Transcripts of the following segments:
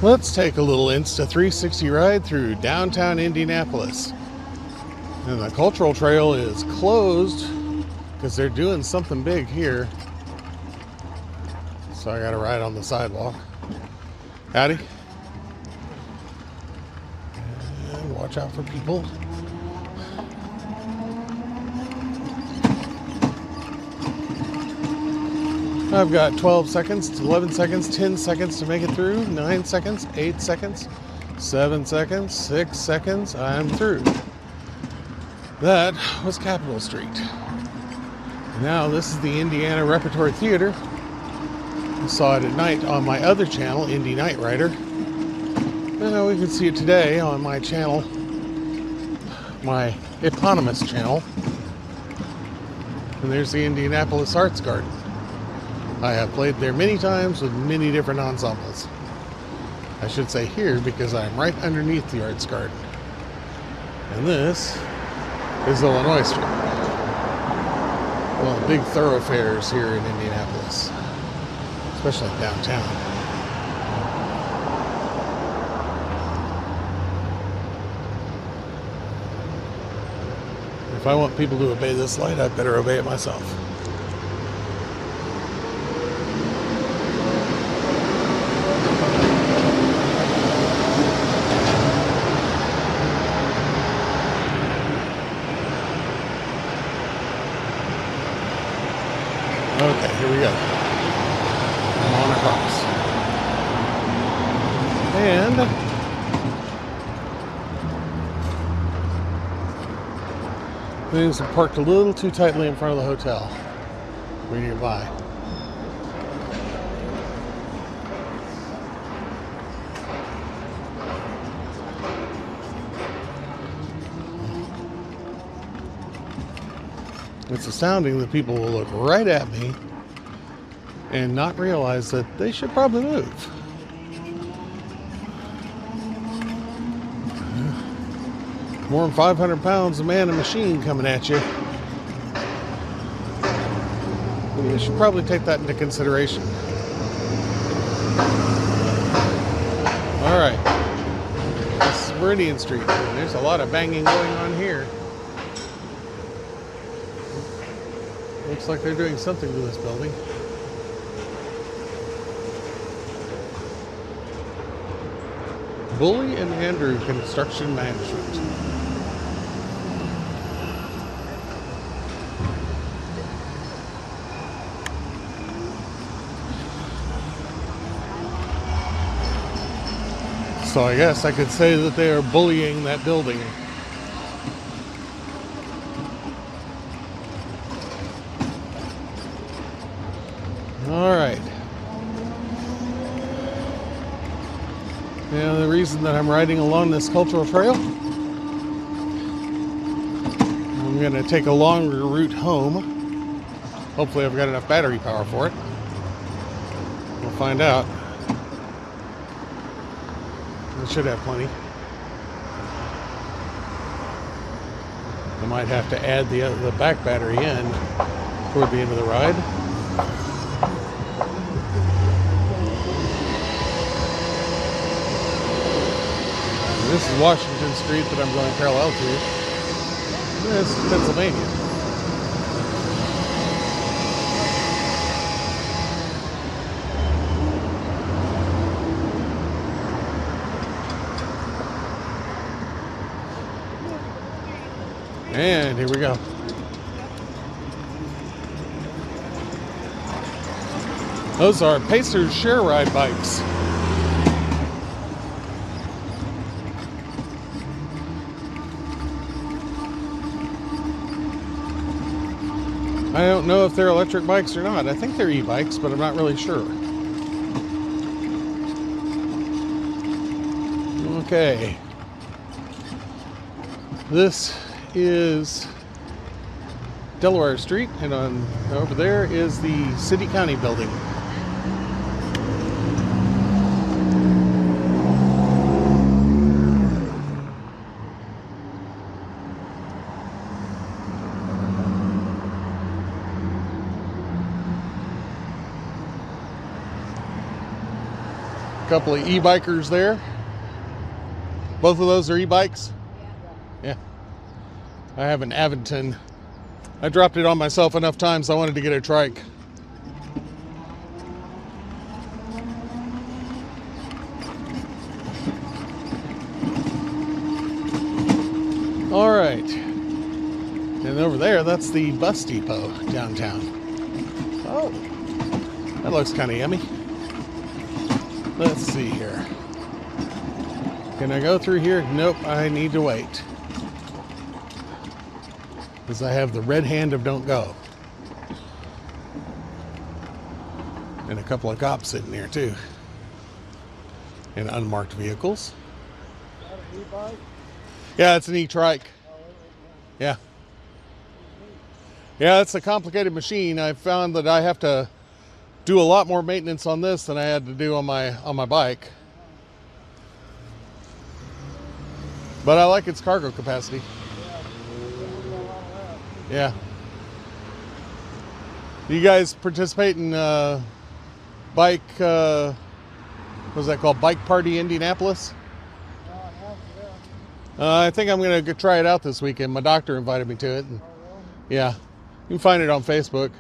Let's take a little Insta360 ride through downtown Indianapolis. And the cultural trail is closed because they're doing something big here. So I gotta ride on the sidewalk. Howdy. And watch out for people. I've got 12 seconds, 11 seconds, 10 seconds to make it through, 9 seconds, 8 seconds, 7 seconds, 6 seconds, I'm through. That was Capitol Street. Now this is the Indiana Repertory Theater. I saw it at night on my other channel, Indie Night Rider. We can see it today on my channel, my eponymous channel. And there's the Indianapolis Arts Garden. I have played there many times with many different ensembles. I should say here because I'm right underneath the Arts Garden. And this is Illinois Street. One of the big thoroughfares here in Indianapolis, especially downtown. If I want people to obey this light, I better obey it myself. Okay, here we go. I'm on across. And things are parked a little too tightly in front of the hotel. We're nearby. It's astounding that people will look right at me and not realize that they should probably move. More than 500 pounds, a man and machine coming at you. You should probably take that into consideration. All right. This is Meridian Street. There's a lot of banging going on here. Looks like they're doing something to this building. Bully and Andrew Construction Management. So I guess I could say that they are bullying that building. All right. Now the reason that I'm riding along this cultural trail, I'm going to take a longer route home. Hopefully I've got enough battery power for it. We'll find out. I should have plenty. I might have to add the back battery in toward the end of the ride. This is Washington Street that I'm going parallel to. This is Pennsylvania. And here we go. Those are Pacers share ride bikes. I don't know if they're electric bikes or not. I think they're e-bikes, but I'm not really sure. Okay. This is Delaware Street, and over there is the City County building. couple of e-bikers there. Both of those are e-bikes? Yeah. I have an Aventon. I dropped it on myself enough times I wanted to get a trike. All right. And over there, that's the bus depot downtown. Oh, that looks kind of yummy. Let's see here. Can I go through here? Nope, I need to wait. Because I have the red hand of don't go. And a couple of cops sitting there too. And unmarked vehicles. Is that an e-bike? Yeah, it's an e-trike. Yeah. Yeah, it's a complicated machine. I found that I have to do a lot more maintenance on this than I had to do on my bike. But I like its cargo capacity. Yeah. Do you guys participate in bike, what's that called? Bike Party Indianapolis? I think I'm going to try it out this weekend. My doctor invited me to it. And, yeah. You can find it on Facebook.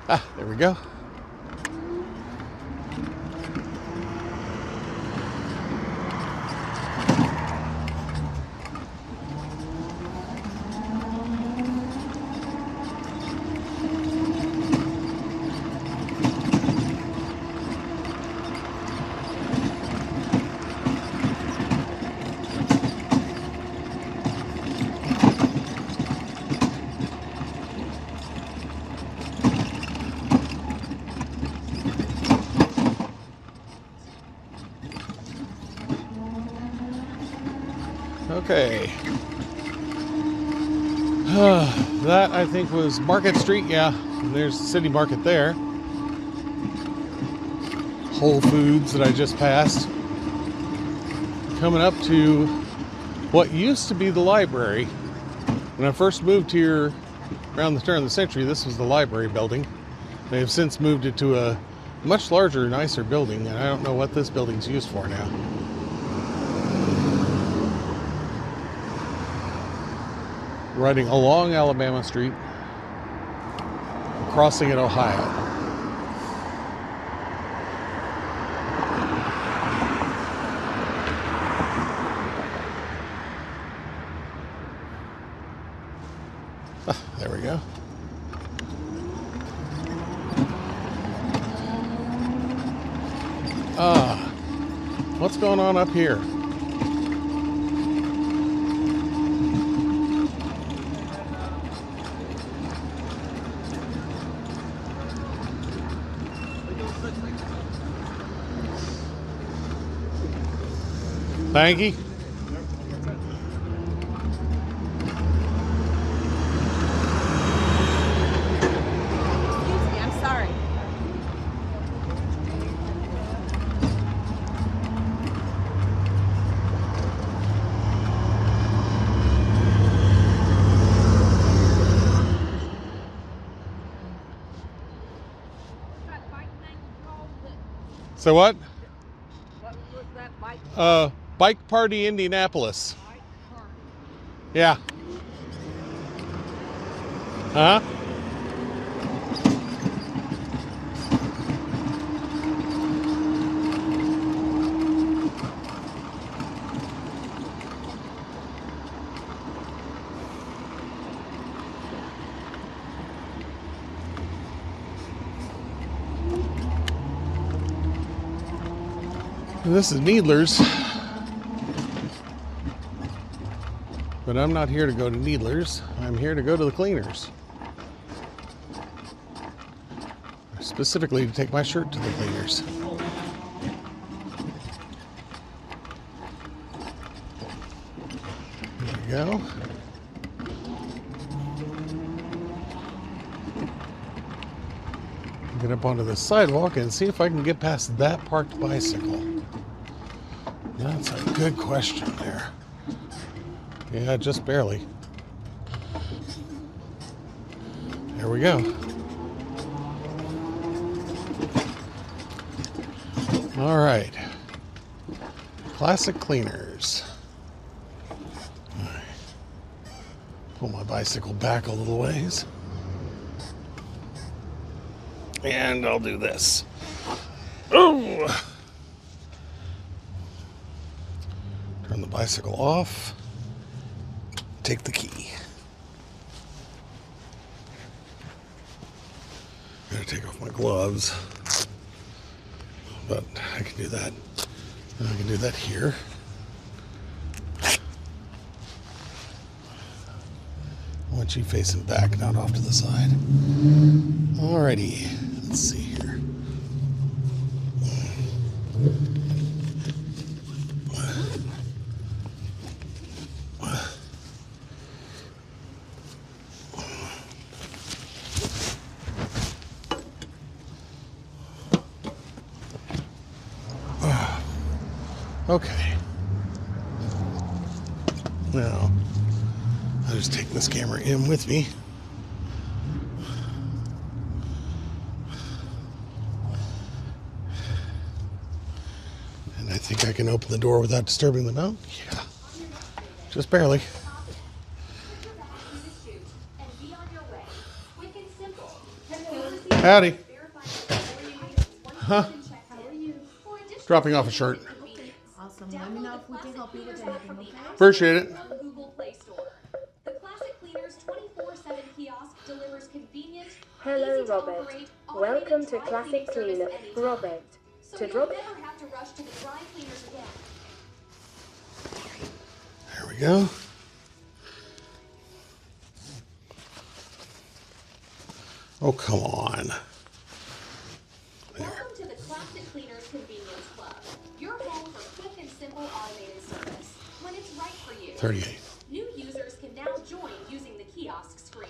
Ah, there we go. Okay. That I think was Market Street. Yeah, there's the city market there. Whole Foods that I just passed. Coming up to what used to be the library. When I first moved here around the turn of the century, this was the library building. They have since moved it to a much larger, nicer building, and I don't know what this building's used for now. Riding along Alabama Street, crossing at Ohio. There we go. What's going on up here? Thank you. Excuse me, I'm sorry. So what? What was that bike? Bike Party Indianapolis. Yeah. Huh? This is Needler's. But I'm not here to go to Needler's. I'm here to go to the cleaners. Specifically to take my shirt to the cleaners. There we go. Get up onto the sidewalk and see if I can get past that parked bicycle. That's a good question there. Yeah, just barely. There we go. All right. Classic cleaners. All right. Pull my bicycle back a little ways. And I'll do this. Oh! Turn the bicycle off. Take the key. I'm gonna take off my gloves, but I can do that. And I can do that here. I want you facing back, not off to the side. Alrighty, let's see here. Okay. Now, I'll just take this camera in with me. And I think I can open the door without disturbing the mount. Yeah. Just barely. Howdy. Huh? Dropping off a shirt. Awesome. Let me know if we can help you with anything, okay? Appreciate it. Google Play Store. The Classic Cleaners 24/7 kiosk delivers convenient, Hello, easy to Robert. operate, Welcome automated to dry Classic cleaning Clean. service anytime. Robert. So To you'll drop. never have to rush to the dry cleaners again. There we go. Oh, come on. Welcome to the Classic Cleaners Convenience Club. Your home for quick and simple automated service when it's right for you. 38. New users can now join using the kiosk screen.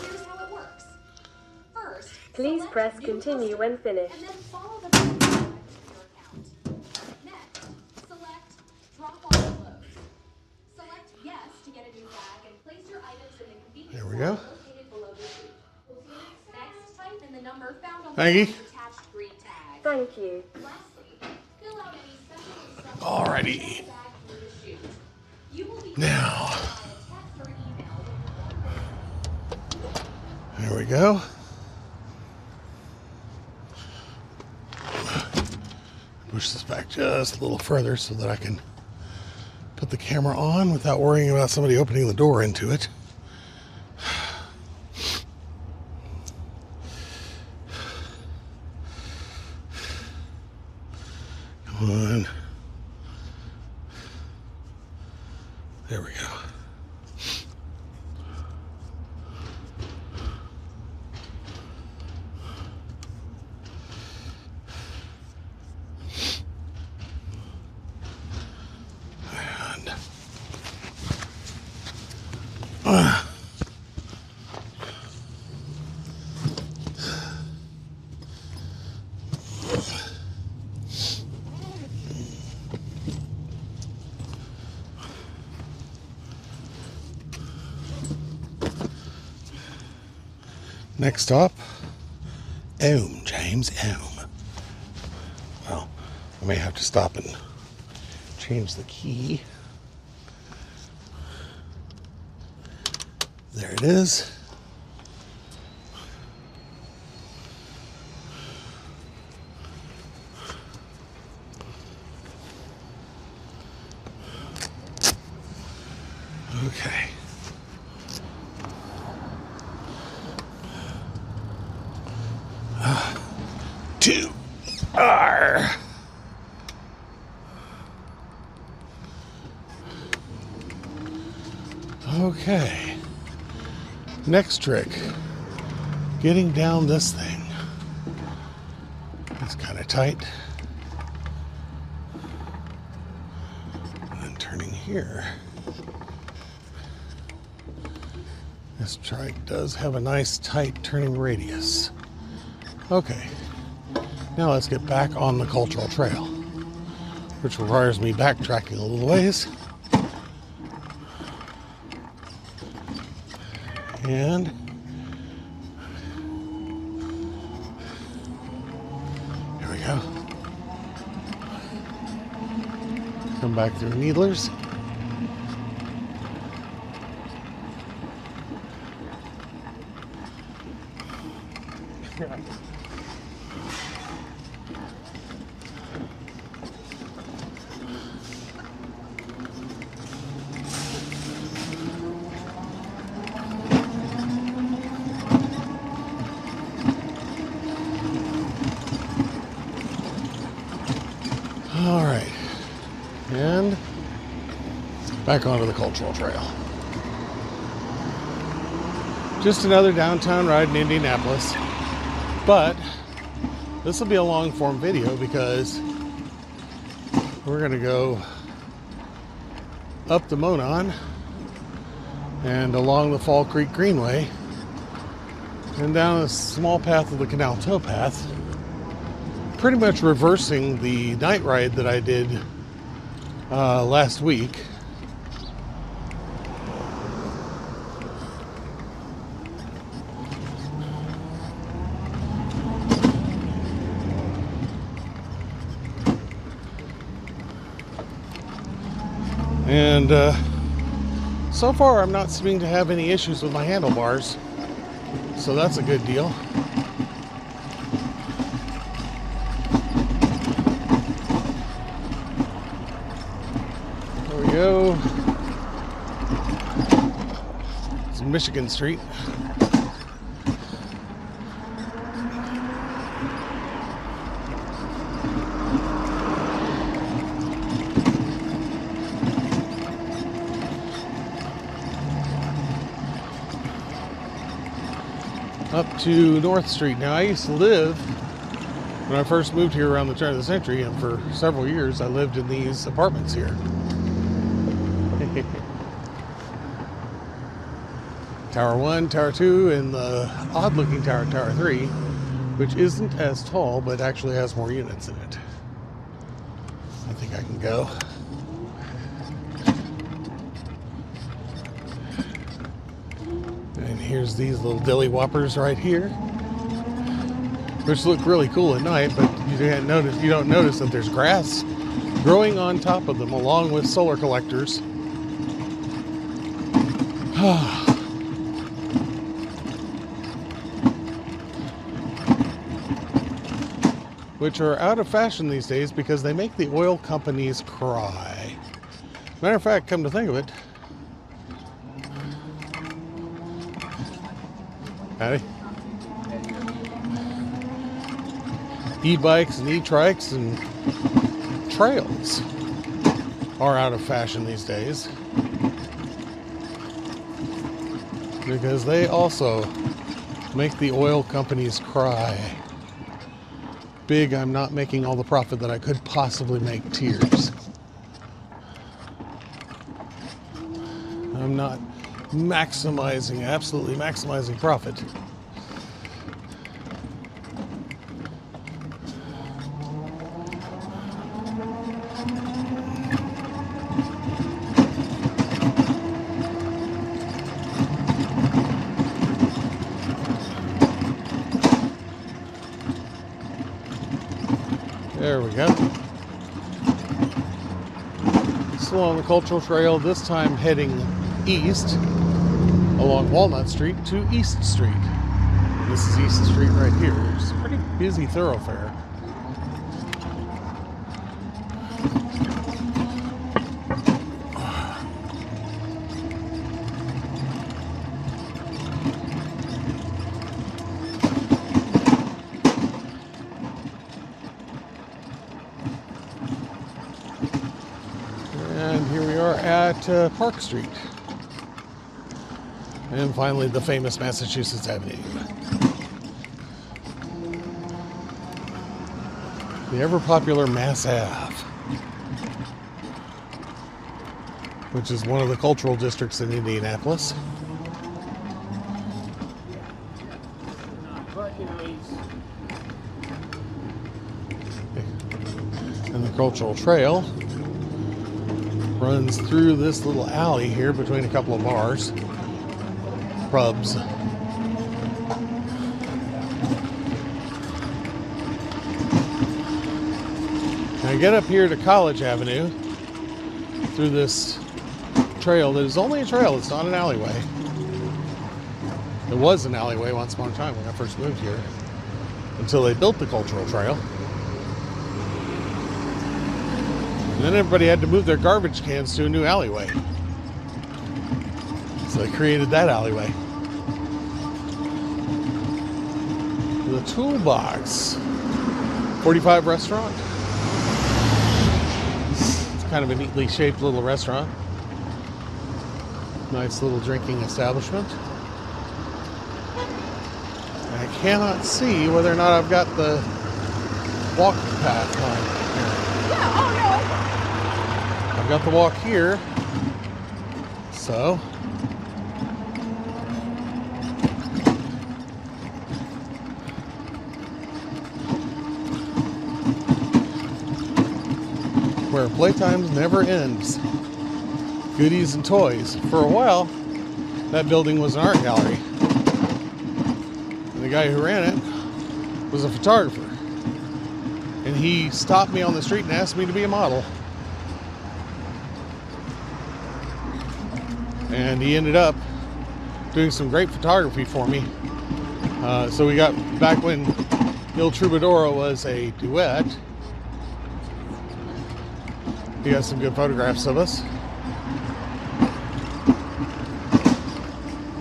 Here's how it works. First, Please select press new continue when finished. and then follow the button to your account. Next, select drop off loads. Select yes to get a new bag and place your items in the convenience There we slot go. located below the chute. Next, type in the number found on Thank you. the attached green tag. Thank you. Lastly, fill out any special instructions Alrighty. to get the bag through the chute. You will be Now. notified via text or email with There we go. Push this back just a little further so that I can put the camera on without worrying about somebody opening the door into it. Come on. There we go. And next stop, James. Well, I may have to stop and change the key. There it is. Okay. Two R. Okay. Next trick. Getting down this thing. It's kind of tight. And then turning here. This trike does have a nice tight turning radius. Okay. Now let's get back on the cultural trail, which requires me backtracking a little ways. And here we go. Come back through Needlers. All right, and back onto the Cultural Trail. Just another downtown ride in Indianapolis, but this will be a long form video because we're going to go up the Monon and along the Fall Creek Greenway and down a small path of the Canal Towpath, pretty much reversing the night ride that I did last week. And so far I'm not seeming to have any issues with my handlebars, so that's a good deal. There we go. It's Michigan Street. Up to North Street. Now, I used to live, when I first moved here around the turn of the century, and for several years I lived in these apartments here. Tower 1, Tower 2, and the odd-looking tower, Tower 3, which isn't as tall, but actually has more units in it. I think I can go. And here's these little dilly whoppers right here, which look really cool at night, but you don't notice that there's grass growing on top of them along with solar collectors. Which are out of fashion these days because they make the oil companies cry. Matter of fact, come to think of it, howdy. E-bikes and e-trikes and trails are out of fashion these days because they also make the oil companies cry. Big, I'm not making all the profit that I could possibly make, tears. I'm not maximizing, absolutely maximizing profit. There we go. Still on the Cultural Trail, this time heading east along Walnut Street to East Street. This is East Street right here. It's a pretty busy thoroughfare. And here we are at Park Street. And finally, the famous Massachusetts Avenue. The ever-popular Mass Ave, which is one of the cultural districts in Indianapolis. And the Cultural Trail runs through this little alley here between a couple of bars, pubs. Now I get up here to College Avenue, through this trail that is only a trail. It's not an alleyway. It was an alleyway once upon a time when I first moved here, until they built the cultural trail. And then everybody had to move their garbage cans to a new alleyway. So they created that alleyway. The Toolbox 45 restaurant. It's kind of a neatly shaped little restaurant. Nice little drinking establishment. I cannot see whether or not I've got the walking path on here. Yeah, oh I've got the walk here. So where playtime never ends. Goodies and toys. For a while, that building was an art gallery. And the guy who ran it was a photographer. And he stopped me on the street and asked me to be a model. And he ended up doing some great photography for me. So we got back when Il Troubadour was a duet. He got some good photographs of us.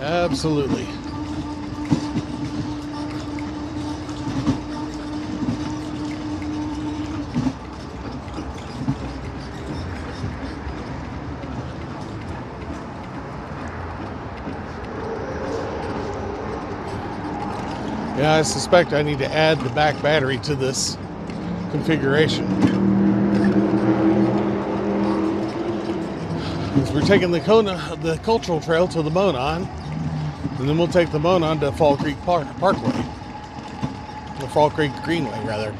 Absolutely. Yeah, I suspect I need to add the back battery to this configuration. Because we're taking the cultural trail to the Monon, and then we'll take the Monon to Fall Creek Parkway. Or Fall Creek Greenway, rather.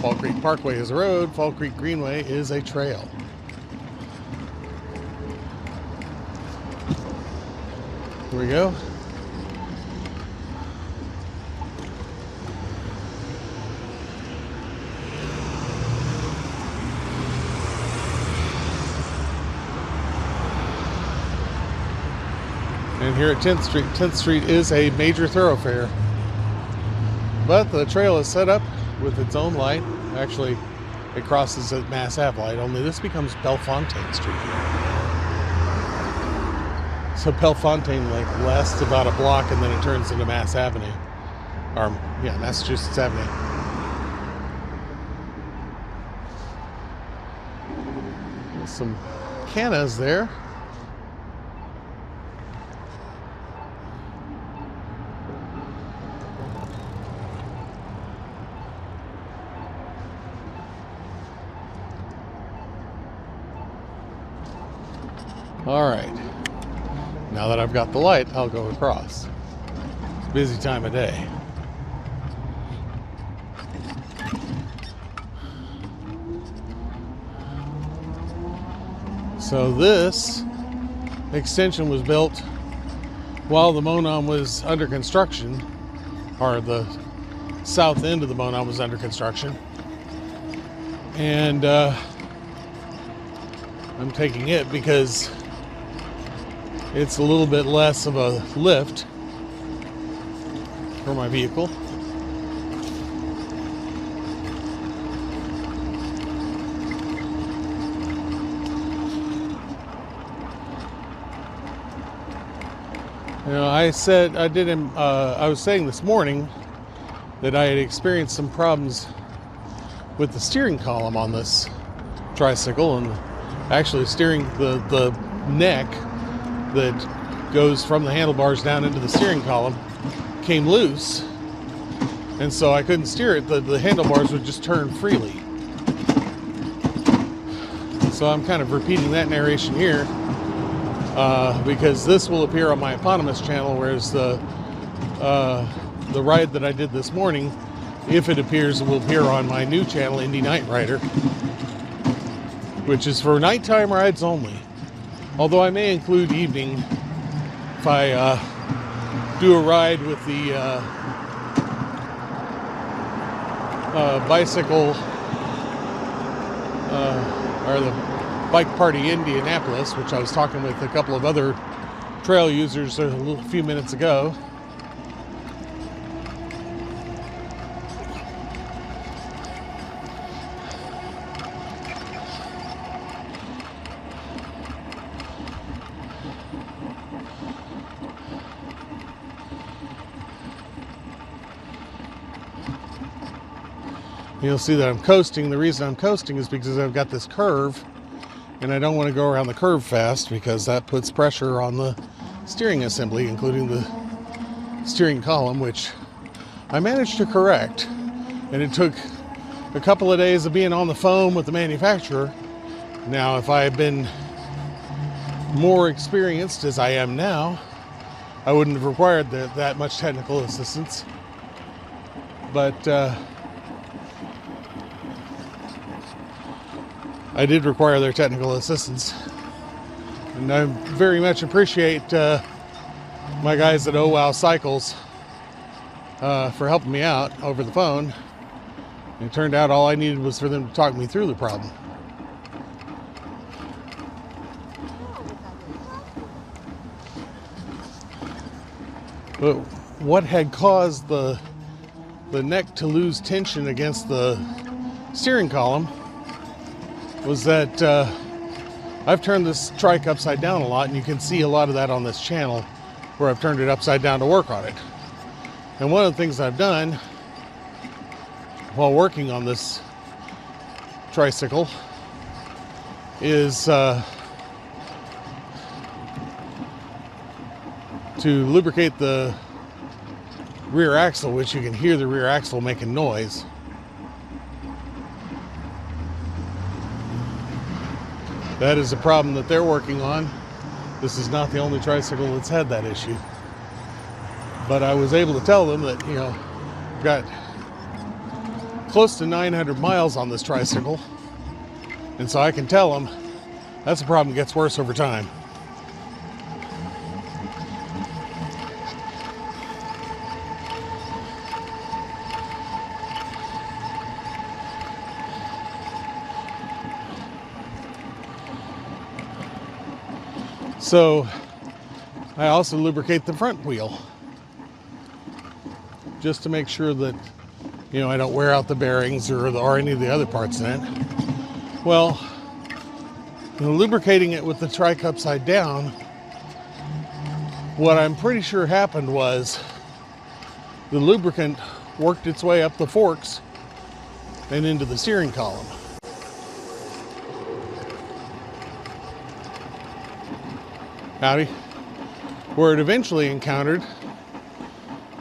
Fall Creek Parkway is a road, Fall Creek Greenway is a trail. Here we go. And here at 10th Street, 10th Street is a major thoroughfare. But the trail is set up with its own light. Actually, it crosses at Mass Ave light, only this becomes Bellefontaine Street here. So Bellefontaine lasts about a block and then it turns into Mass Avenue. Or, yeah, Massachusetts Avenue. There's some cannas there. All right, now that I've got the light, I'll go across. It's a busy time of day. So this extension was built while the Monon was under construction, or the south end of the Monon was under construction. And I'm taking it because it's a little bit less of a lift for my vehicle. You know, I was saying this morning that I had experienced some problems with the steering column on this tricycle, and actually steering the neck that goes from the handlebars down into the steering column came loose, and so I couldn't steer it. The handlebars would just turn freely. So I'm kind of repeating that narration here because this will appear on my eponymous channel, whereas the ride that I did this morning, if it appears, it will appear on my new channel, Indie Night Rider, which is for nighttime rides only. Although I may include evening if I do a ride with the bicycle or the Bike Party Indianapolis, which I was talking with a couple of other trail users a few minutes ago. You'll see that I'm coasting. The reason I'm coasting is because I've got this curve, and I don't want to go around the curve fast because that puts pressure on the steering assembly, including the steering column, which I managed to correct. And it took a couple of days of being on the phone with the manufacturer. Now, if I had been more experienced as I am now, I wouldn't have required that much technical assistance. But I did require their technical assistance, and I very much appreciate my guys at OhWOW Cycles for helping me out over the phone. It turned out all I needed was for them to talk me through the problem. But what had caused the neck to lose tension against the steering column was that I've turned this trike upside down a lot, and you can see a lot of that on this channel where I've turned it upside down to work on it. And one of the things I've done while working on this tricycle is to lubricate the rear axle, which you can hear the rear axle making noise. That is a problem that they're working on. This is not the only tricycle that's had that issue. But I was able to tell them that, you know, I've got close to 900 miles on this tricycle. And so I can tell them that's a problem that gets worse over time. So I also lubricate the front wheel just to make sure that, you know, I don't wear out the bearings or any of the other parts in it. Well, lubricating it with the trike upside down, what I'm pretty sure happened was the lubricant worked its way up the forks and into the steering column. Howdy. Where it eventually encountered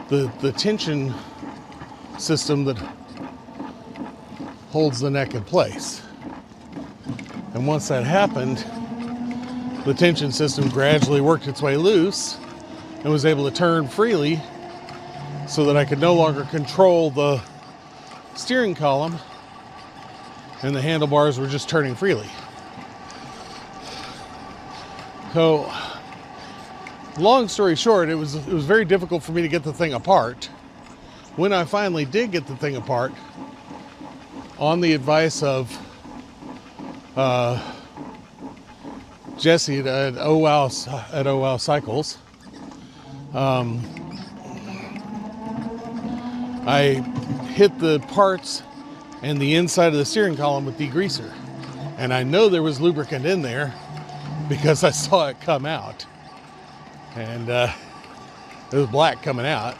the tension system that holds the neck in place. And once that happened, the tension system gradually worked its way loose and was able to turn freely so that I could no longer control the steering column, and the handlebars were just turning freely. So, long story short, it was very difficult for me to get the thing apart. When I finally did get the thing apart, on the advice of Jesse at OhWOW Cycles, I hit the parts and the inside of the steering column with degreaser, and I know there was lubricant in there because I saw it come out, and it was black coming out.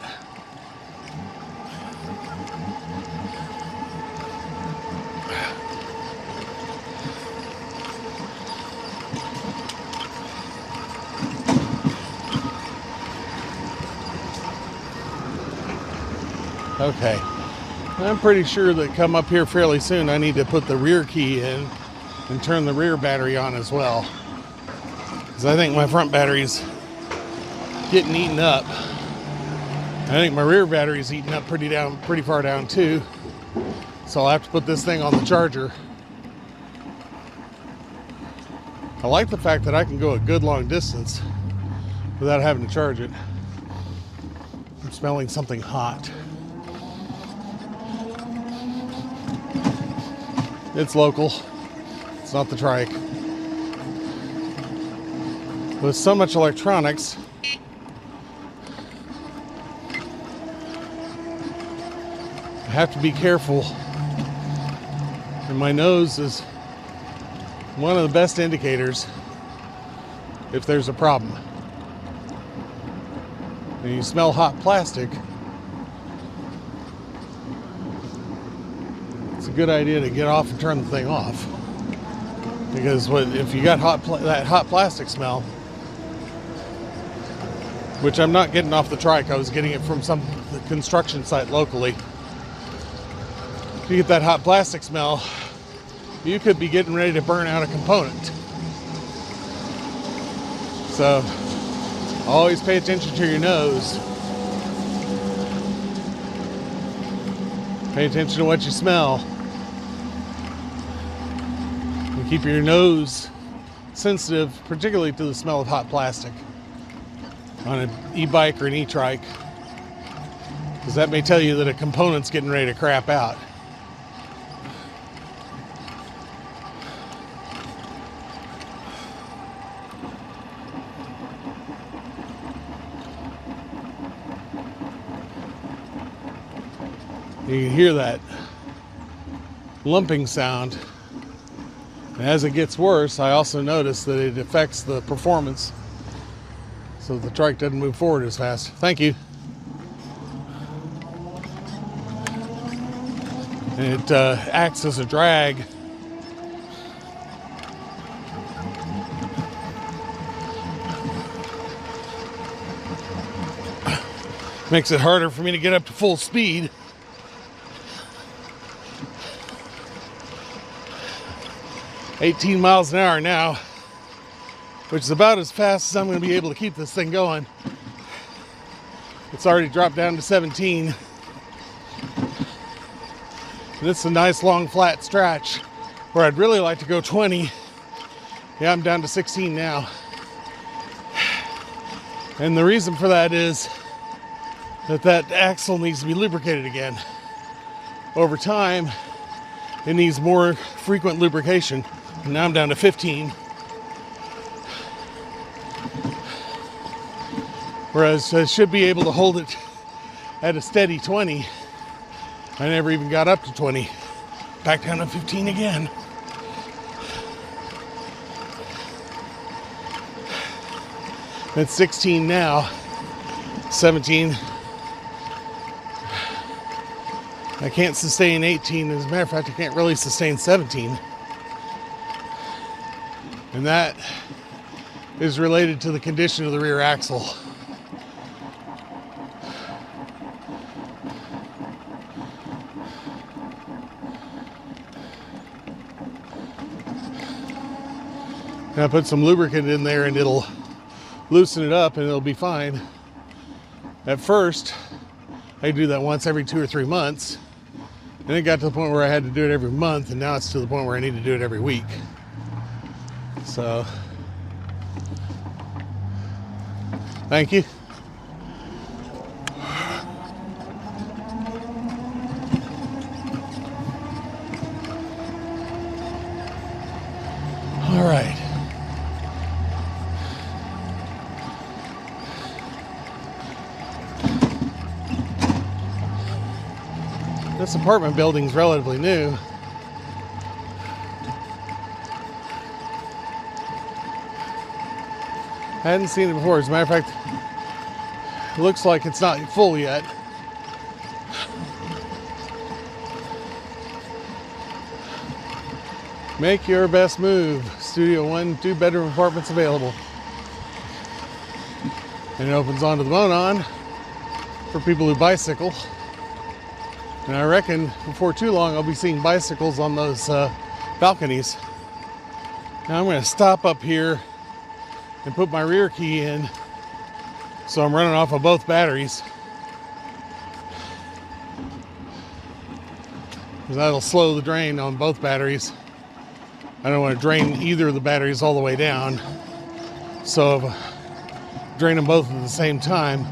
Okay, I'm pretty sure that come up here fairly soon I need to put the rear key in and turn the rear battery on as well, because I think my front battery's getting eaten up. I think my rear battery's eaten up pretty far down too, so I'll have to put this thing on the charger. I like the fact that I can go a good long distance without having to charge it. I'm smelling something hot. It's local. It's not the trike. With so much electronics, I have to be careful. And my nose is one of the best indicators if there's a problem. And you smell hot plastic, it's a good idea to get off and turn the thing off. Because if you got that hot plastic smell, which I'm not getting off the trike, I was getting it from some construction site locally. If you get that hot plastic smell, you could be getting ready to burn out a component. So always pay attention to your nose. Pay attention to what you smell. And keep your nose sensitive, particularly to the smell of hot plastic on an e-bike or an e-trike, because that may tell you that a component's getting ready to crap out. You can hear that lumping sound. And as it gets worse, I also notice that it affects the performance, so the trike doesn't move forward as fast. Thank you. And it acts as a drag. Makes it harder for me to get up to full speed. $18 miles an hour now, which is about as fast as I'm going to be able to keep this thing going. It's already dropped down to 17. And this is a nice long flat stretch where I'd really like to go 20. Yeah, I'm down to 16 now. And the reason for that is that axle needs to be lubricated again. Over time, it needs more frequent lubrication. And now I'm down to 15. Whereas I should be able to hold it at a steady 20. I never even got up to 20. Back down to 15 again. That's 16 now. 17. I can't sustain 18. As a matter of fact, I can't really sustain 17. And that is related to the condition of the rear axle. I put some lubricant in there and it'll loosen it up and it'll be fine. At first, I do that once every 2 or 3 months. And it got to the point where I had to do it every month, and now it's to the point where I need to do it every week. So, thank you. All right. This apartment building's relatively new. I hadn't seen it before. As a matter of fact, it looks like it's not full yet. Make your best move. Studio 1, 2-bedroom apartments available. And it opens onto the Monon for people who bicycle. And I reckon before too long I'll be seeing bicycles on those balconies. Now I'm going to stop up here and put my rear key in, so I'm running off of both batteries. Because that'll slow the drain on both batteries. I don't want to drain either of the batteries all the way down. So if I drain them both at the same time.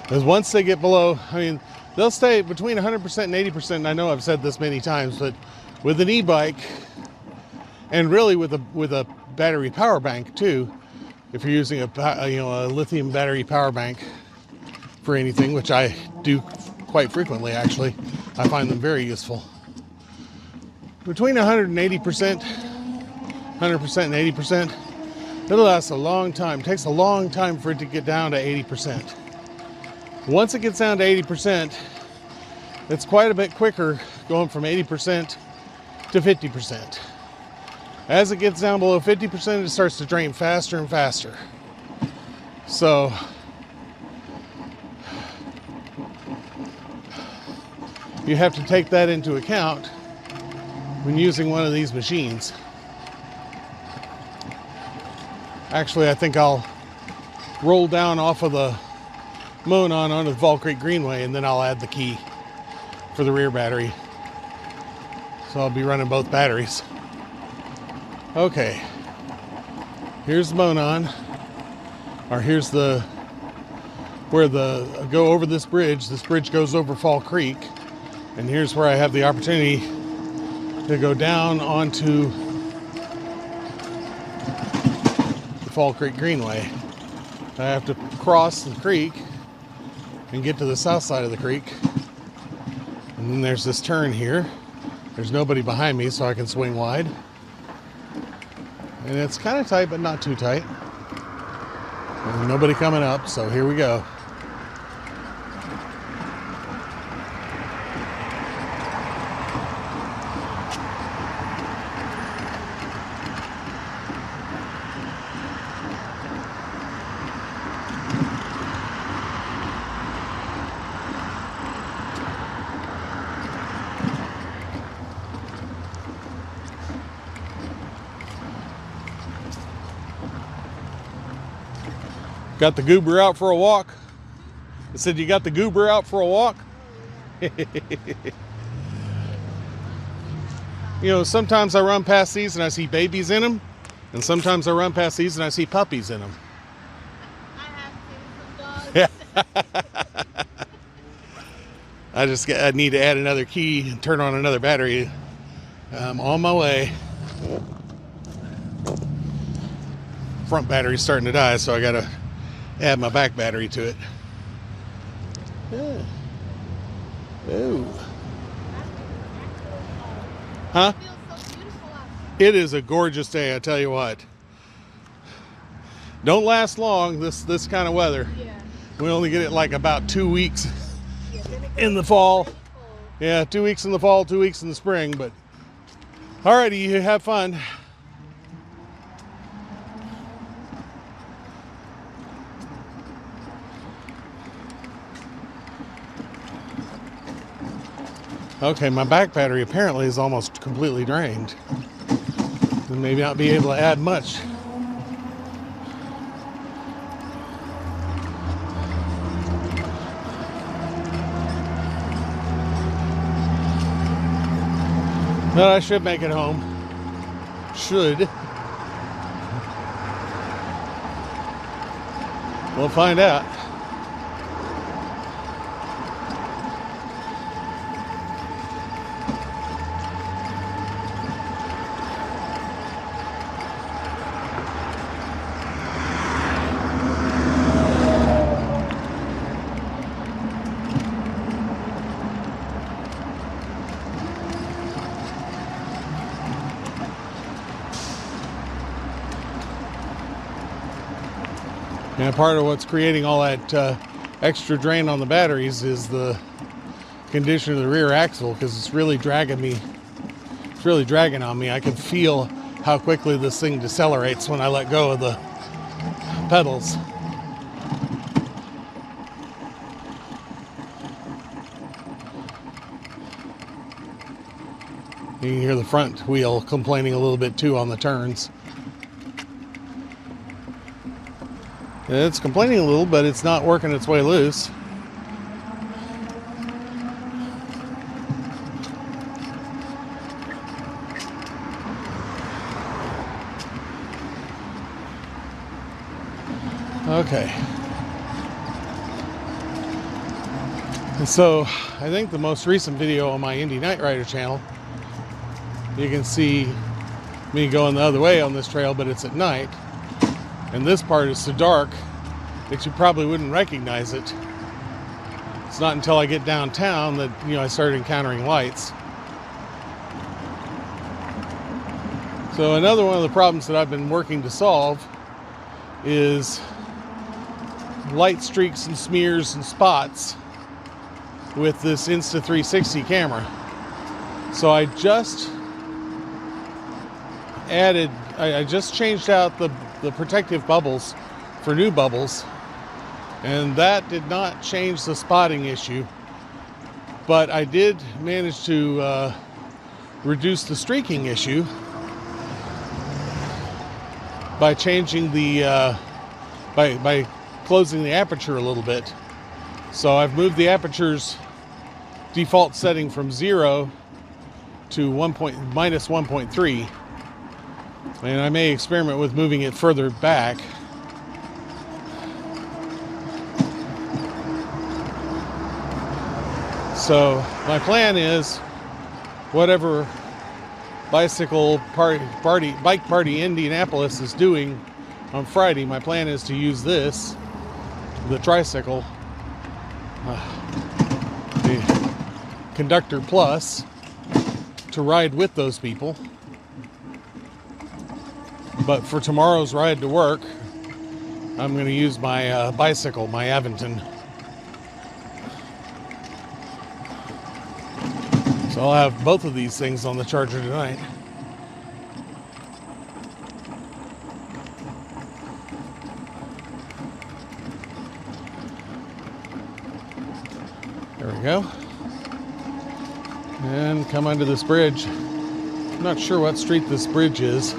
Because once they get below, I mean, they'll stay between 100% and 80%. And I know I've said this many times, but with an e-bike, and really with a battery power bank too, if you're using a lithium battery power bank for anything, which I do quite frequently actually, I find them very useful. Between 180%, 100% and 80%, it'll last a long time. It takes a long time for it to get down to 80%. Once it gets down to 80%, it's quite a bit quicker going from 80% to 50%. As it gets down below 50%, it starts to drain faster and faster. So you have to take that into account when using one of these machines. Actually, I think I'll roll down off of the Monon onto the Fall Creek Greenway, and then I'll add the key for the rear battery. So I'll be running both batteries. Okay, here's the Monon, or here's the go over this bridge. This bridge goes over Fall Creek, and here's where I have the opportunity to go down onto the Fall Creek Greenway. I have to cross the creek and get to the south side of the creek, and then there's this turn here. There's nobody behind me, so I can swing wide. And it's kind of tight, but not too tight. There's nobody coming up, so here we go. Got the goober out for a walk? I said, you got the goober out for a walk? You know, sometimes I run past these and I see babies in them, and sometimes I run past these and I see puppies in them. I have some dogs. I need to add another key and turn on another battery. I'm on my way. Front battery's starting to die, so I gotta add my back battery to it. Yeah. Ooh. Huh? It feels so beautiful out It is a gorgeous day, I tell you what. Don't last long, this kind of weather. there. Yeah. We only get it like about 2 weeks in the fall. Yeah, 2 weeks in the fall, 2 weeks in the spring, but alrighty, you have fun. Okay, my back battery apparently is almost completely drained. And maybe not be able to add much. But I should make it home. Should. We'll find out. And part of what's creating all that extra drain on the batteries is the condition of the rear axle, because it's really dragging me. It's really dragging on me. I can feel how quickly this thing decelerates when I let go of the pedals. You can hear the front wheel complaining a little bit too on the turns. It's complaining a little, but it's not working its way loose. Okay. And so I think the most recent video on my Indie Night Rider channel you can see me going the other way on this trail, but it's at night. And this part is so dark that you probably wouldn't recognize it. It's not until I get downtown that, I start encountering lights. So another one of the problems that I've been working to solve is light streaks and smears and spots with this Insta360 camera. So I just changed out the protective bubbles for new bubbles, and that did not change the spotting issue, but I did manage to reduce the streaking issue by changing the by closing the aperture a little bit. So I've moved the aperture's default setting from 0 to minus 1.3, and I may experiment with moving it further back. So my plan is, whatever bike party Indianapolis is doing on Friday, my plan is to use this, the tricycle, the Conductor Plus, to ride with those people. But for tomorrow's ride to work, I'm going to use my bicycle, my Avington. So I'll have both of these things on the charger tonight. There we go. And come under this bridge. I'm not sure what street this bridge is.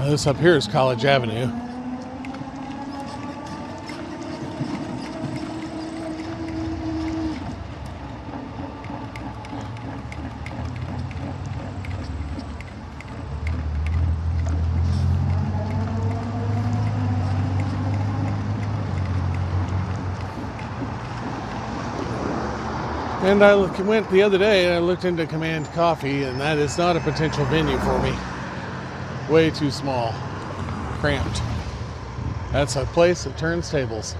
This up here is College Avenue. And I went the other day and I looked into Command Coffee, and that is not a potential venue for me. Way too small, cramped. That's a place that turns tables.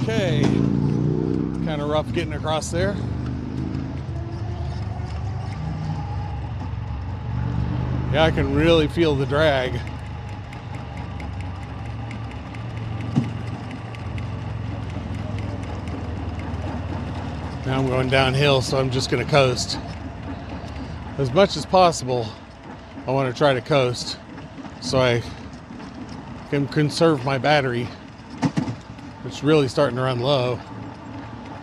Okay. Kind of rough getting across there. Yeah, I can really feel the drag. Now I'm going downhill, so I'm just going to coast. As much as possible, I want to try to coast so I can conserve my battery. It's really starting to run low.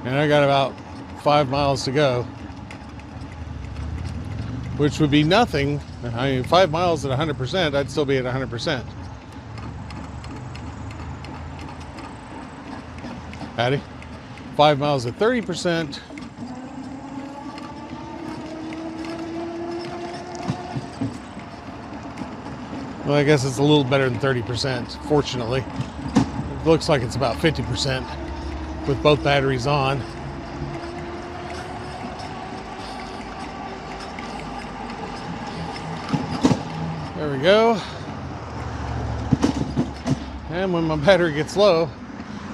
And I got about 5 miles to go, which would be nothing. I mean, 5 miles at 100%, I'd still be at 100%. Patty? 5 miles at 30%. Well, I guess it's a little better than 30%, fortunately. It looks like it's about 50% with both batteries on. There we go. And when my battery gets low,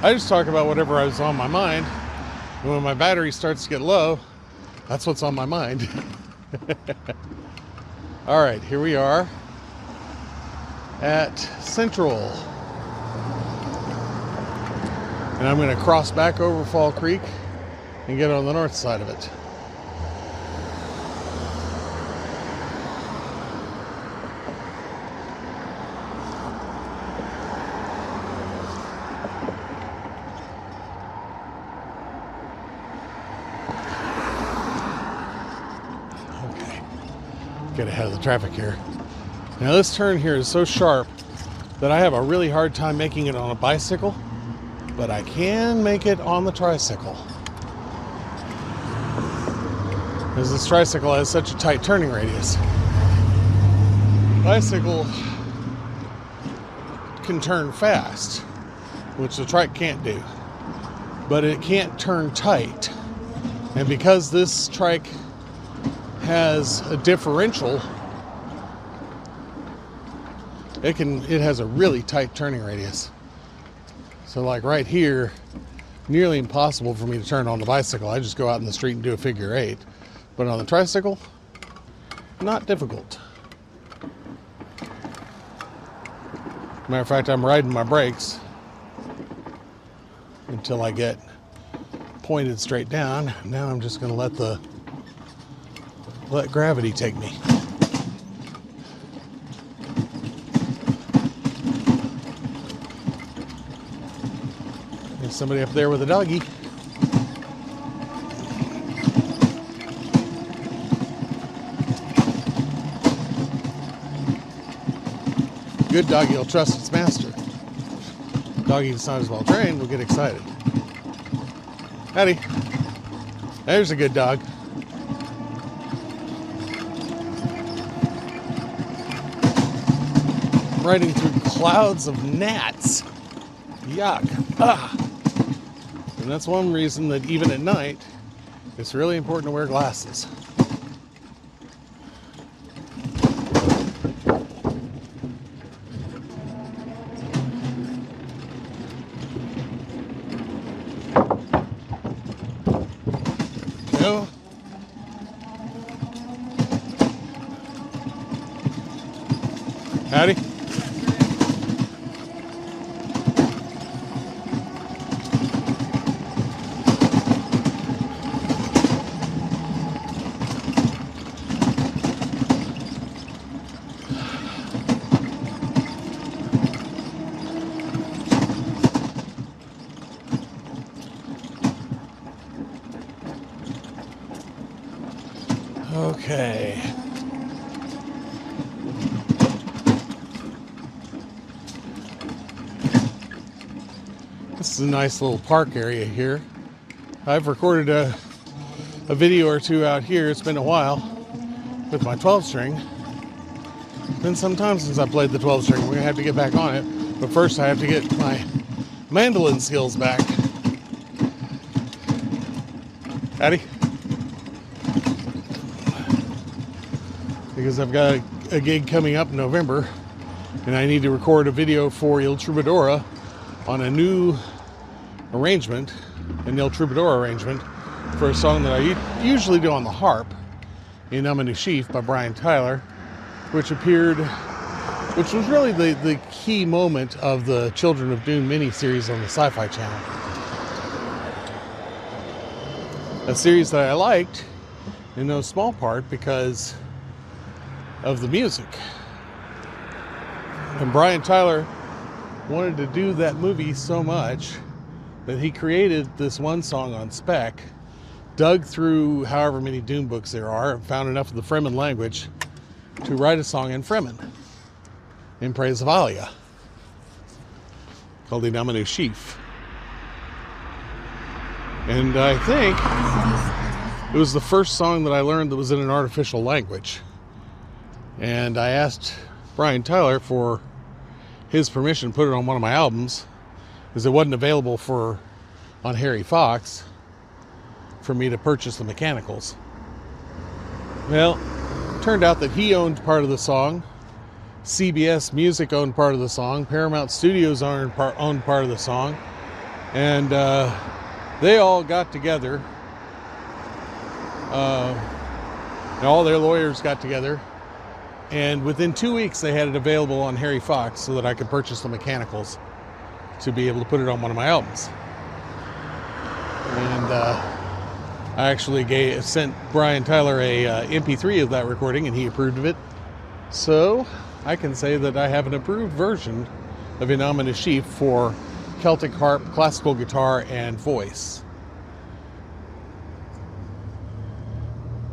I just talk about whatever is on my mind. And when my battery starts to get low, that's what's on my mind. All right, here we are at Central. And I'm going to cross back over Fall Creek and get on the north side of it. Okay, get ahead of the traffic here. Now this turn here is so sharp that I have a really hard time making it on a bicycle, but I can make it on the tricycle. Because this tricycle has such a tight turning radius. Bicycle can turn fast, which the trike can't do, but it can't turn tight. And because this trike has a differential, it has a really tight turning radius. So like right here, nearly impossible for me to turn on the bicycle. I just go out in the street and do a figure eight. But on the tricycle, not difficult. Matter of fact, I'm riding my brakes until I get pointed straight down. Now I'm just going to let gravity take me. There's somebody up there with a doggy. Good doggy will trust its master. Doggy that's not as well trained will get excited. Howdy. There's a good dog. Riding through clouds of gnats. Yuck. Ah. And that's one reason that even at night, it's really important to wear glasses. Howdy. Okay. This is a nice little park area here. I've recorded a video or two out here. It's been a while with my 12 string. It's been some time since I played the 12 string. We're gonna have to get back on it. But first I have to get my mandolin skills back. Howdy. Because I've got a gig coming up in November and I need to record a video for Il Troubadour on a new arrangement, an Il Troubadour arrangement for a song that I usually do on the harp in I'm a New Sheaf by Brian Tyler, which was really the key moment of the Children of Dune miniseries on the Sci-Fi Channel. A series that I liked in no small part because of the music. And Brian Tyler wanted to do that movie so much that he created this one song on spec, dug through however many Dune books there are, and found enough of the Fremen language to write a song in Fremen in praise of Alia called the I'm a New Sheaf. And I think it was the first song that I learned that was in an artificial language. And I asked Brian Tyler for his permission to put it on one of my albums, because it wasn't available on Harry Fox for me to purchase the mechanicals. Well, it turned out that he owned part of the song, CBS Music owned part of the song, Paramount Studios owned part of the song, and they all got together And all their lawyers got together, and within 2 weeks they had it available on Harry Fox so that I could purchase the mechanicals to be able to put it on one of my albums. And I actually sent Brian Tyler a MP3 of that recording, and he approved of it. So I can say that I have an approved version of Innominous Sheep for Celtic harp, classical guitar, and voice.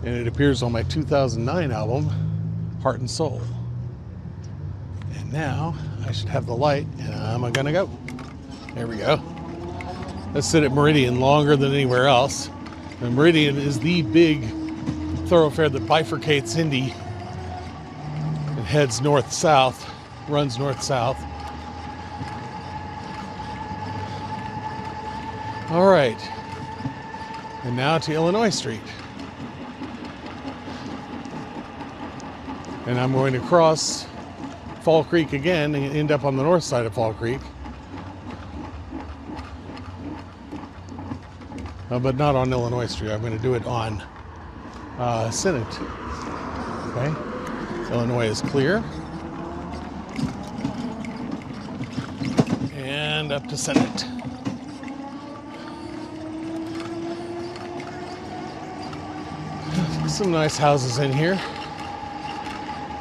And it appears on my 2009 album, Heart and Soul. And now I should have the light, and I'm gonna go. There we go. Let's sit at Meridian longer than anywhere else. And Meridian is the big thoroughfare that bifurcates Indy and heads north-south, runs north-south. All right, and now to Illinois Street. And I'm going to cross Fall Creek again and end up on the north side of Fall Creek. But not on Illinois Street. I'm going to do it on Senate. Okay. Illinois is clear. And up to Senate. Some nice houses in here.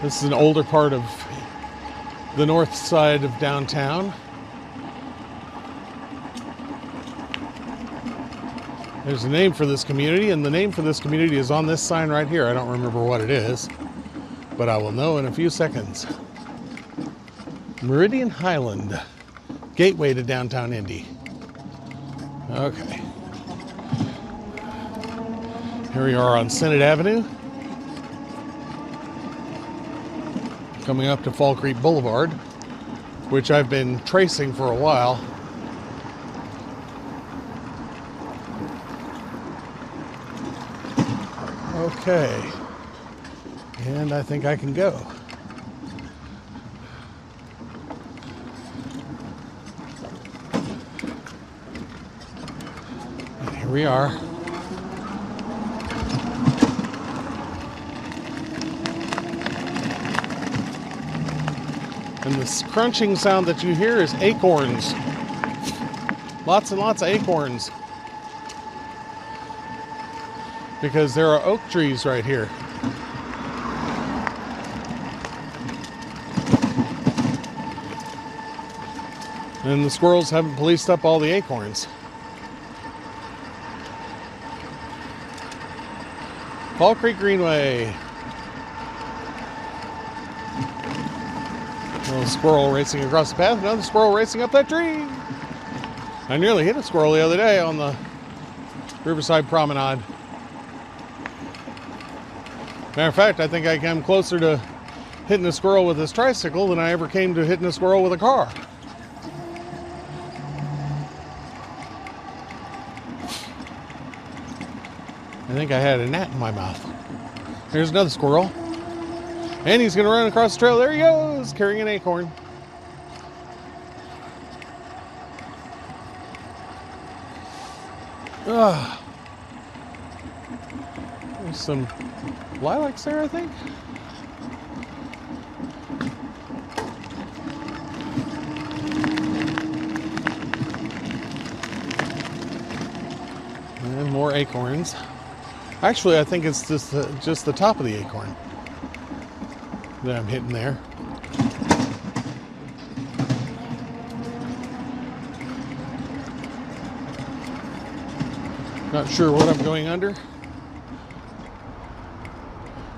This is an older part of the north side of downtown. There's a name for this community, and the name for this community is on this sign right here. I don't remember what it is, but I will know in a few seconds. Meridian Highland, gateway to downtown Indy. Okay. Here we are on Senate Avenue. Coming up to Fall Creek Boulevard, which I've been tracing for a while. Okay, and I think I can go. And here we are. And this crunching sound that you hear is acorns. Lots and lots of acorns. Because there are oak trees right here. And the squirrels haven't policed up all the acorns. Fall Creek Greenway. A little squirrel racing across the path, another squirrel racing up that tree. I nearly hit a squirrel the other day on the Riverside Promenade. Matter of fact, I think I came closer to hitting a squirrel with this tricycle than I ever came to hitting a squirrel with a car. I think I had a gnat in my mouth. Here's another squirrel. And he's going to run across the trail. There he goes, carrying an acorn. There's some lilacs there, I think. And more acorns. Actually, I think it's just the top of the acorn that I'm hitting there. Not sure what I'm going under.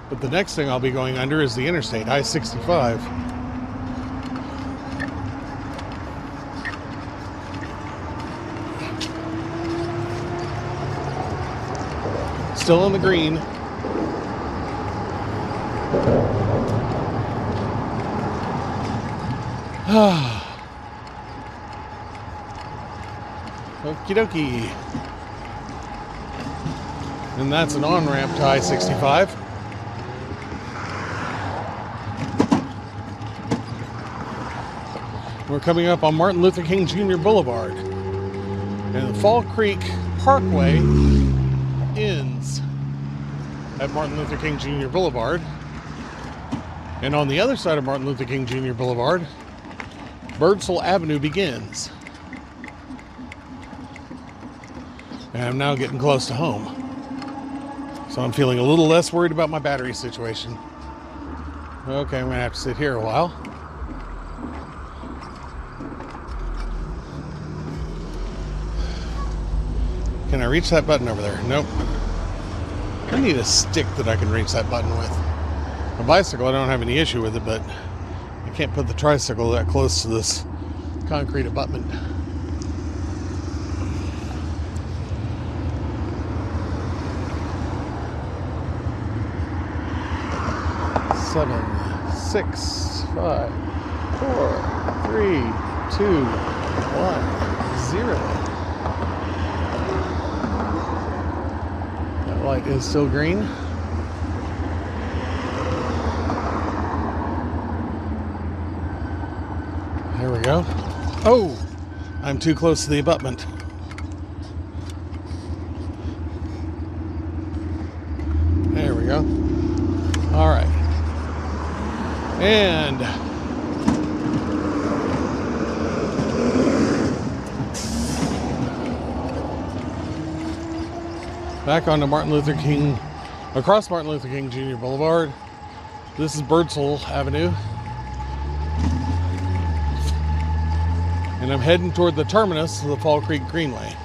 But the next thing I'll be going under is the interstate, I-65. Still in the green. Okie dokie. And that's an on-ramp to I-65. We're coming up on Martin Luther King Jr. Boulevard. And the Fall Creek Parkway ends at Martin Luther King Jr. Boulevard. And on the other side of Martin Luther King Jr. Boulevard, Birdsell Avenue begins. And I'm now getting close to home. So I'm feeling a little less worried about my battery situation. Okay, I'm gonna have to sit here a while. Can I reach that button over there? Nope. I need a stick that I can reach that button with. A bicycle, I don't have any issue with it, but I can't put the tricycle that close to this concrete abutment. Seven, 6, 5, 4, 3, 2, 1, 0. That light is still green. There we go. Oh, I'm too close to the abutment. There we go. All right. And back onto Martin Luther King, across Martin Luther King Jr. Boulevard. This is Birdsell Avenue. And I'm heading toward the terminus of the Fall Creek Greenway.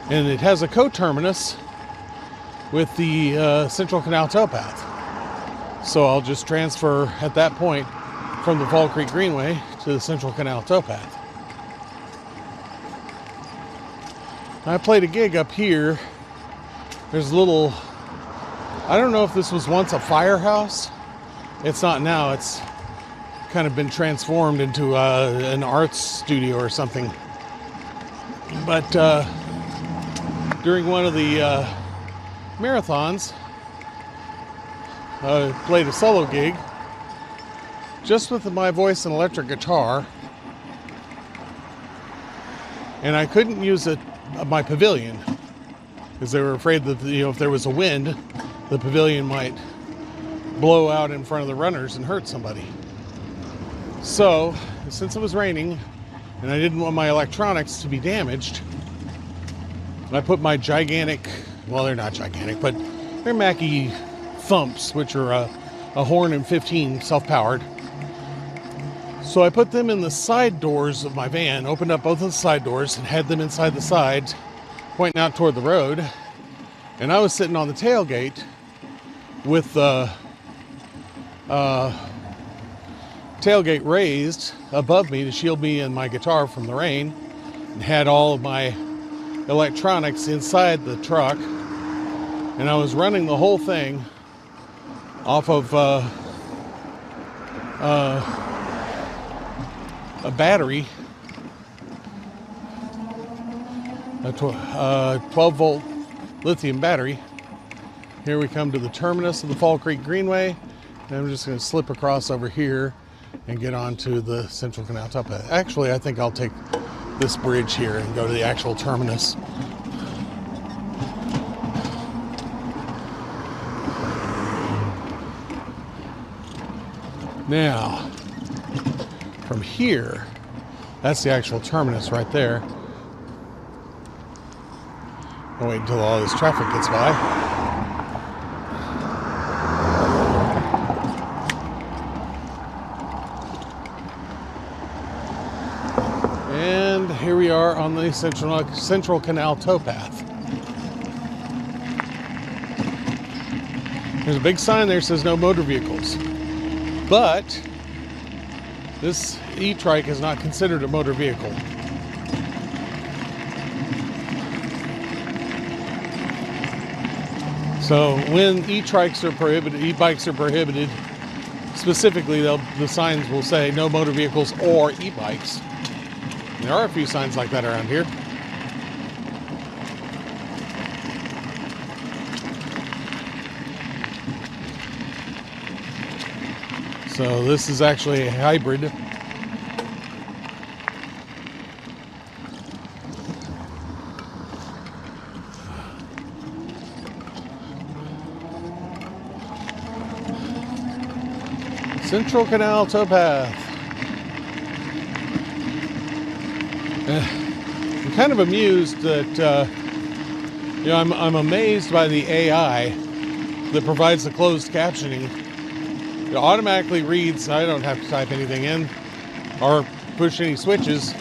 And it has a co-terminus with the Central Canal Towpath. So I'll just transfer at that point from the Fall Creek Greenway to the Central Canal Towpath. I played a gig up here. There's a little, I don't know if this was once a firehouse. It's not now. It's kind of been transformed into an arts studio or something. But during one of the marathons, I played a solo gig just with my voice and electric guitar, and I couldn't use my pavilion because they were afraid that if there was a wind, the pavilion might blow out in front of the runners and hurt somebody. So since it was raining and I didn't want my electronics to be damaged, I put my gigantic, well, they're not gigantic, but they're Mackie thumps, which are a Horn and 15 self-powered. So I put them in the side doors of my van, opened up both of the side doors and had them inside the sides, pointing out toward the road. And I was sitting on the tailgate with the tailgate raised above me to shield me and my guitar from the rain, and had all of my electronics inside the truck. And I was running the whole thing off of a battery, a 12-volt lithium battery. Here we come to the terminus of the Fall Creek Greenway, and I'm just going to slip across over here and get onto the Central Canal Towpath. Actually, I think I'll take this bridge here and go to the actual terminus. Now, from here, that's the actual terminus right there. I'll wait until all this traffic gets by. And here we are on the Central Canal Towpath. There's a big sign there that says no motor vehicles. But this e-trike is not considered a motor vehicle. So when e-trikes are prohibited, e-bikes are prohibited, specifically the signs will say no motor vehicles or e-bikes. There are a few signs like that around here. So this is actually a hybrid. Central Canal towpath. I'm kind of amused that, I'm amazed by the AI that provides the closed captioning. It automatically reads, I don't have to type anything in or push any switches.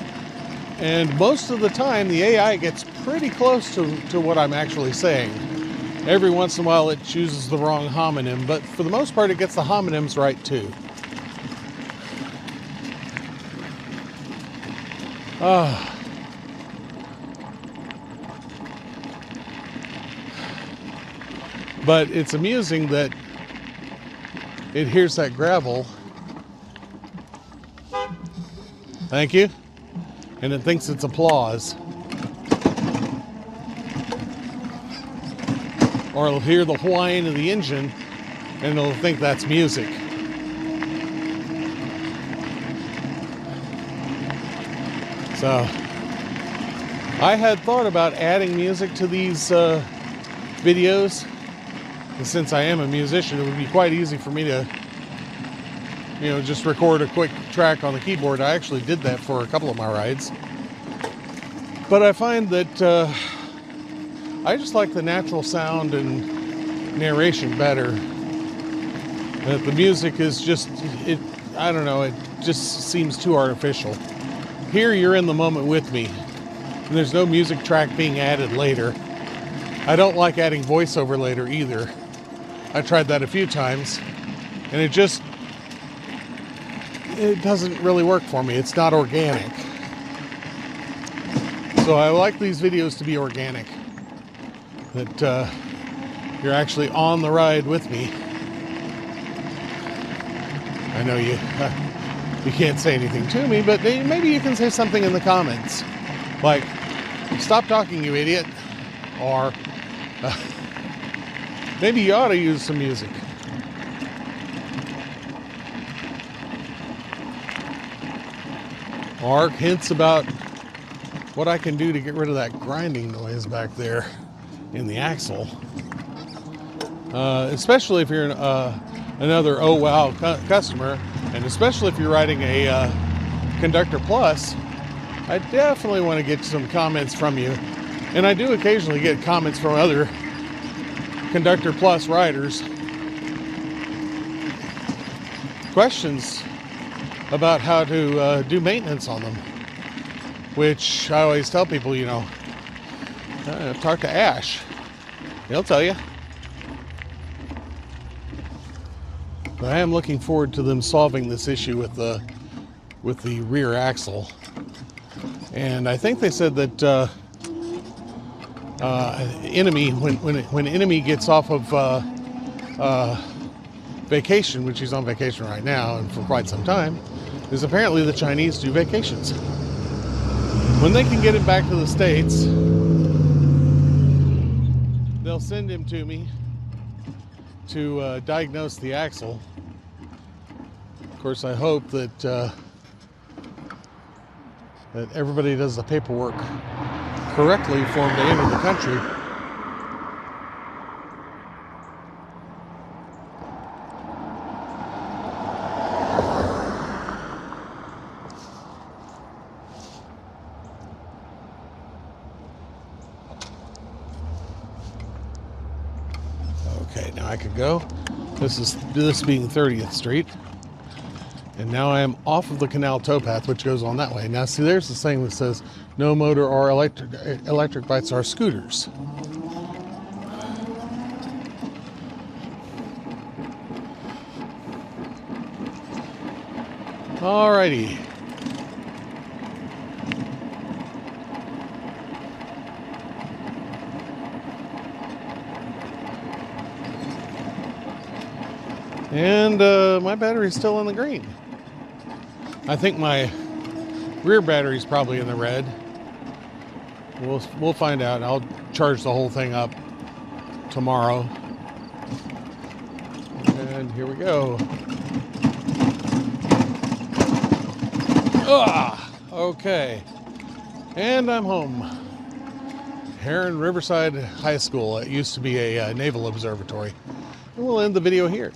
And most of the time, the AI gets pretty close to what I'm actually saying. Every once in a while, it chooses the wrong homonym, but for the most part, it gets the homonyms right too. But it's amusing that it hears that gravel. Thank you. And it thinks it's applause. Or it'll hear the whine of the engine and it'll think that's music. So I had thought about adding music to these videos. And since I am a musician, it would be quite easy for me to, just record a quick track on the keyboard. I actually did that for a couple of my rides. But I find that I just like the natural sound and narration better. That the music is just, I don't know, it just seems too artificial. Here you're in the moment with me. And there's no music track being added later. I don't like adding voiceover later either. I tried that a few times, and it doesn't really work for me. It's not organic. So I like these videos to be organic. That you're actually on the ride with me. I know you can't say anything to me, but maybe you can say something in the comments. Like, stop talking, you idiot. Or, maybe you ought to use some music. Or hints about what I can do to get rid of that grinding noise back there in the axle. Especially if you're another OhWOW customer, and especially if you're riding a Conductor Plus, I definitely want to get some comments from you. And I do occasionally get comments from other Conductor Plus riders. Questions about how to do maintenance on them. Which I always tell people, talk to Ash. He'll tell you. But I am looking forward to them solving this issue with the rear axle. And I think they said that Enemy, when Enemy gets off of vacation, which he's on vacation right now and for quite some time, is apparently the Chinese do vacations. When they can get him back to the States, they'll send him to me to diagnose the axle. Of course, I hope that that everybody does the paperwork correctly for him to enter the country. Okay, now I could go. This being 30th Street. And now I am off of the canal towpath, which goes on that way. Now, see, there's this thing that says no motor or electric bikes are scooters. Alrighty. And my battery's still in the green. I think my rear battery's probably in the red. We'll find out. I'll charge the whole thing up tomorrow. And here we go. Okay. And I'm home. Here in Riverside High School. It used to be a naval observatory. And we'll end the video here.